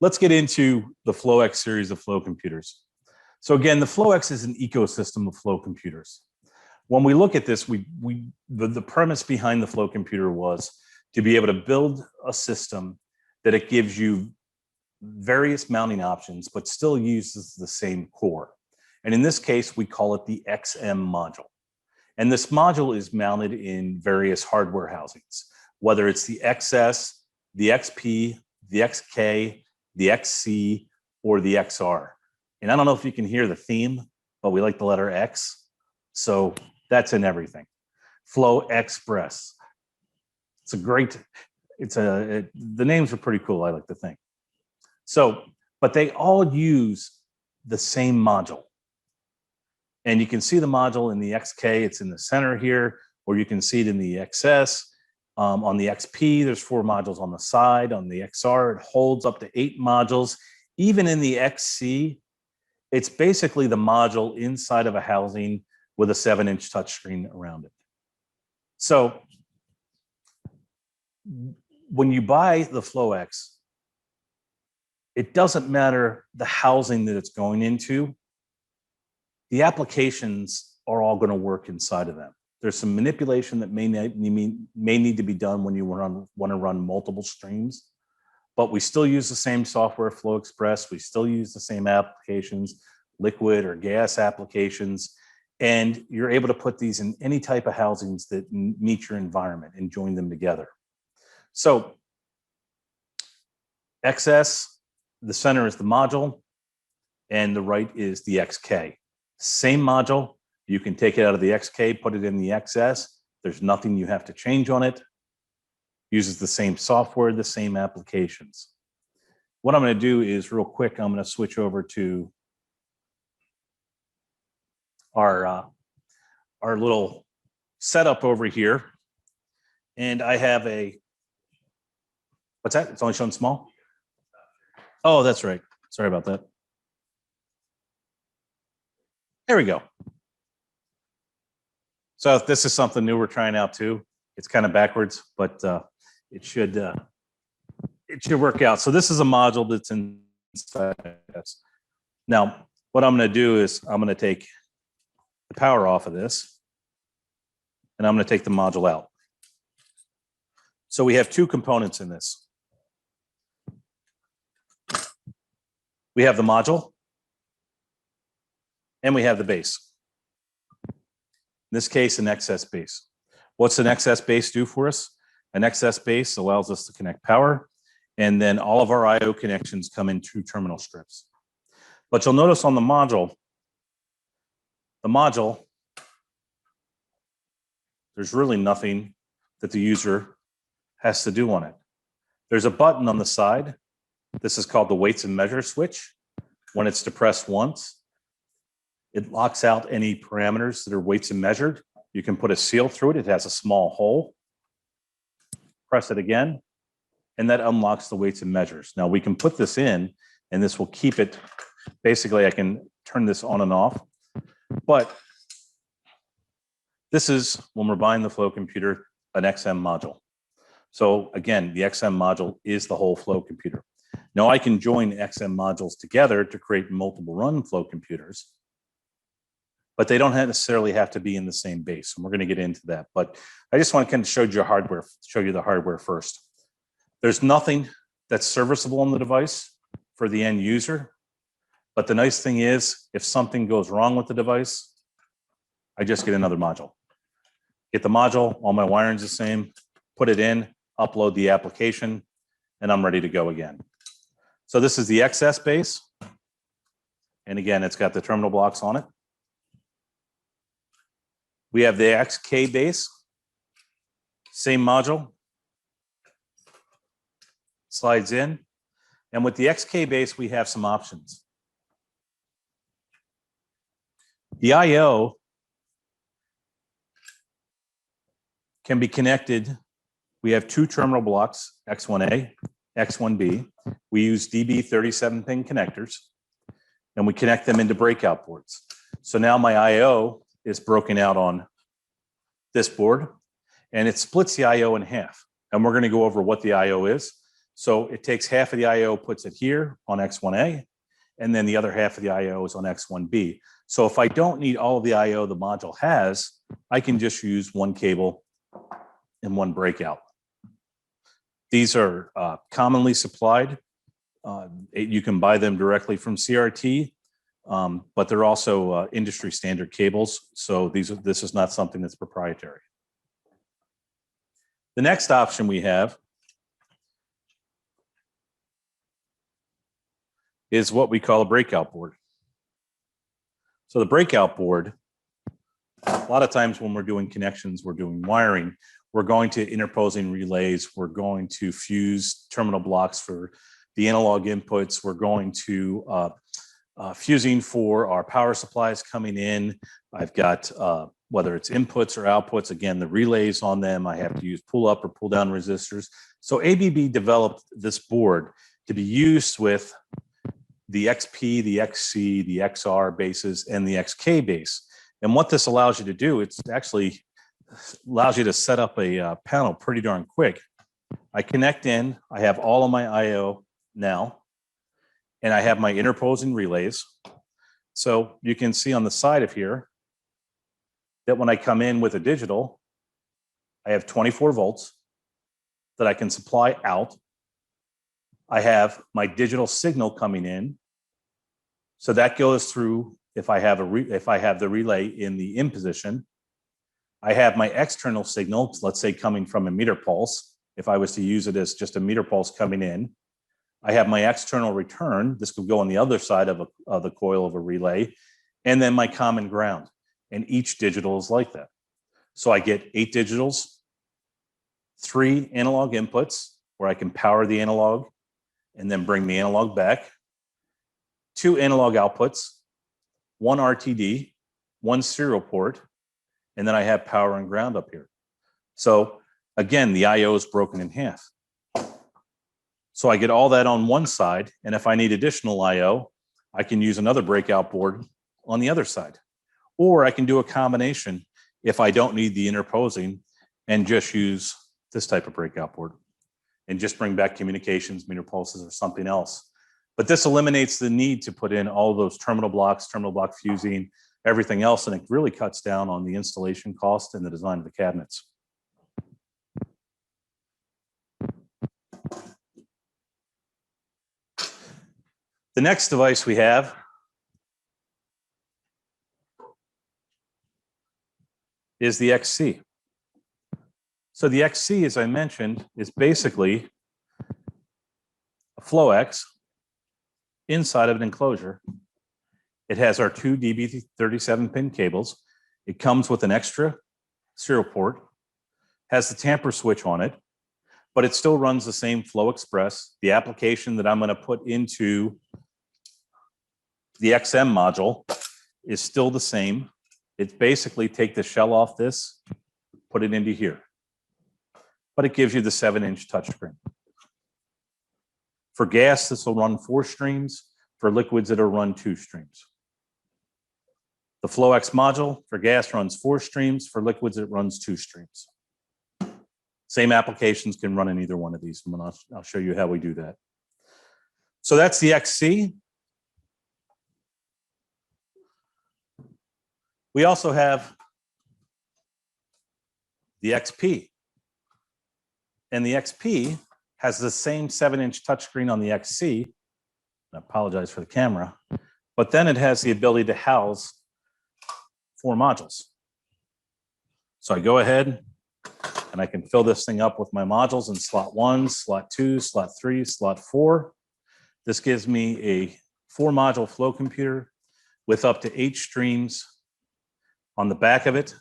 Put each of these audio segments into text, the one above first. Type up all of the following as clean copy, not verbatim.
let's get into the FlowX series of flow computers. So again, the FlowX is an ecosystem of flow computers. When we look at this, the premise behind the flow computer was to be able to build a system that it gives you various mounting options, but still uses the same core. And in this case, we call it the XM module. And this module is mounted in various hardware housings, whether it's the XS, the XP, the XK, the XC, or the XR. And I don't know if you can hear the theme, but we like the letter X. So that's in everything. Flow Express. The names are pretty cool, I like to think. So, but they all use the same module. And you can see the module in the XK, it's in the center here, or you can see it in the XS. On the XP, there's 4 modules on the side. On the XR, it holds up to 8 modules. Even in the XC, it's basically the module inside of a housing with a 7-inch touchscreen around it. So when you buy the FlowX, it doesn't matter the housing that it's going into. The applications are all going to work inside of them. There's some manipulation that may need to be done when you want to run multiple streams, but we still use the same software, Flow Express. We still use the same applications, liquid or gas applications, and you're able to put these in any type of housings that meet your environment and join them together. So XS, the center is the module, and the right is the XK. Same module. You can take it out of the XK, put it in the XS. There's nothing you have to change on it. Uses the same software, the same applications. What I'm going to do is real quick, I'm going to switch over to our little setup over here. And I have what's that? It's only showing small? Oh, that's right. Sorry about that. There we go. So if this is something new we're trying out too, it's kind of backwards, but it should work out. So this is a module that's inside us. Now, what I'm going to do is I'm going to take the power off of this, and I'm going to take the module out. So we have 2 components in this. We have the module, and we have the base. In this case, an XS base. What's an XS base do for us? An XS base allows us to connect power, and then all of our I/O connections come in 2 terminal strips. But you'll notice on the module, there's really nothing that the user has to do on it. There's a button on the side. This is called the weights and measure switch. When it's depressed once, it locks out any parameters that are weights and measured. You can put a seal through it. It has a small hole. Press it again, and that unlocks the weights and measures. Now we can put this in, and this will keep it. Basically, I can turn this on and off. But this is, when we're buying the flow computer, an XM module. So again, the XM module is the whole flow computer. Now I can join XM modules together to create multiple run flow computers, but they don't necessarily have to be in the same base. And we're going to get into that. But I just want to kind of show you the hardware first. There's nothing that's serviceable on the device for the end user. But the nice thing is, if something goes wrong with the device, I just get another module. Get the module, all my wiring's the same, put it in, upload the application, and I'm ready to go again. So this is the XS base. And again, it's got the terminal blocks on it. We have the XK base, same module, slides in. And with the XK base, we have some options. The I/O can be connected. We have 2 terminal blocks, X1A, X1B. We use DB37 pin connectors, and we connect them into breakout boards. So now my I/O is broken out on this board, and it splits the I/O in half. And we're going to go over what the I/O is. So it takes half of the IO, puts it here on X1A, and then the other half of the IO is on X1B. So if I don't need all of the IO the module has, I can just use one cable and one breakout. These are commonly supplied. You can buy them directly from CRT, but they're also industry standard cables. So this is not something that's proprietary. The next option we have is what we call a breakout board. So the breakout board, a lot of times when we're doing connections, we're doing wiring, we're going to interposing relays, we're going to fuse terminal blocks for the analog inputs, we're going to fusing for our power supplies coming in. I've got, whether it's inputs or outputs, again, the relays on them, I have to use pull up or pull down resistors. So ABB developed this board to be used with the XP, the XC, the XR bases, and the XK base. And what this allows you to do, it's actually allows you to set up a panel pretty darn quick. I connect in, I have all of my IO now, and I have my interposing relays. So you can see on the side of here that when I come in with a digital, I have 24 volts that I can supply out. I have my digital signal coming in. So that goes through, if I have the relay in the in position. I have my external signal, let's say coming from a meter pulse. If I was to use it as just a meter pulse coming in, I have my external return. This could go on the other side of the coil of a relay, and then my common ground. And each digital is like that. So I get 8 digitals, 3 analog inputs where I can power the analog and then bring the analog back, 2 analog outputs, 1 RTD, 1 serial port, and then I have power and ground up here. So again, the IO is broken in half. So I get all that on one side, and if I need additional IO, I can use another breakout board on the other side. Or I can do a combination if I don't need the interposing and just use this type of breakout board and just bring back communications, meter pulses, or something else. But this eliminates the need to put in all of those terminal block fusing, everything else, and it really cuts down on the installation cost and the design of the cabinets. The next device we have is the XC. So the XC, as I mentioned, is basically a FlowX inside of an enclosure. It has our 2 DB37-pin cables. It comes with an extra serial port, has the tamper switch on it, but it still runs the same Flow Express. The application that I'm going to put into the XM module is still the same. It's basically take the shell off this, put it into here. But it gives you the 7-inch touchscreen. For gas, this will run 4 streams. For liquids, it'll run 2 streams. The FlowX module for gas runs 4 streams. For liquids, it runs 2 streams. Same applications can run in either one of these. And I'll show you how we do that. So that's the XC. We also have the XP. And the XP has the same 7-inch touchscreen on the XC. I apologize for the camera. But then it has the ability to house 4 modules. So I go ahead and I can fill this thing up with my modules in slot 1, slot 2, slot 3, slot 4. This gives me a 4-module flow computer with up to 8 streams. On the back of it,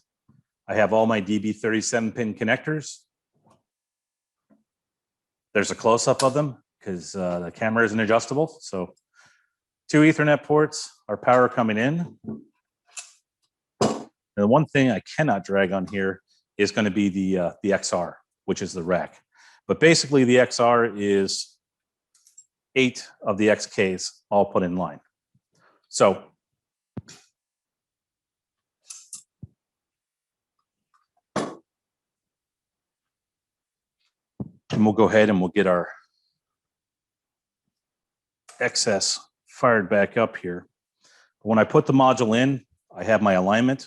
I have all my DB37-pin connectors. There's a close-up of them because the camera isn't adjustable. So 2 Ethernet ports, our power coming in. And the one thing I cannot drag on here is going to be the XR, which is the rack. But basically, the XR is 8 of the XKs all put in line. So and we'll go ahead and we'll get our excess fired back up here. When I put the module in, I have my alignment.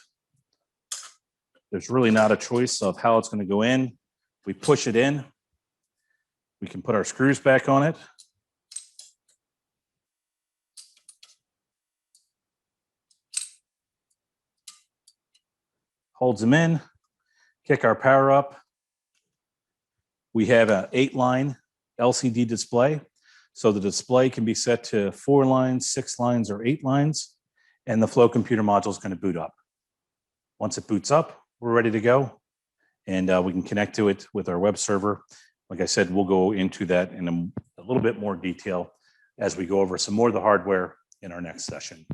There's really not a choice of how it's going to go in. We push it in. We can put our screws back on it. Holds them in, kick our power up. We have an 8-line LCD display. So the display can be set to 4 lines, 6 lines, or 8 lines. And the Flow computer module is going to boot up. Once it boots up, we're ready to go. And we can connect to it with our web server. Like I said, we'll go into that in a little bit more detail as we go over some more of the hardware in our next session.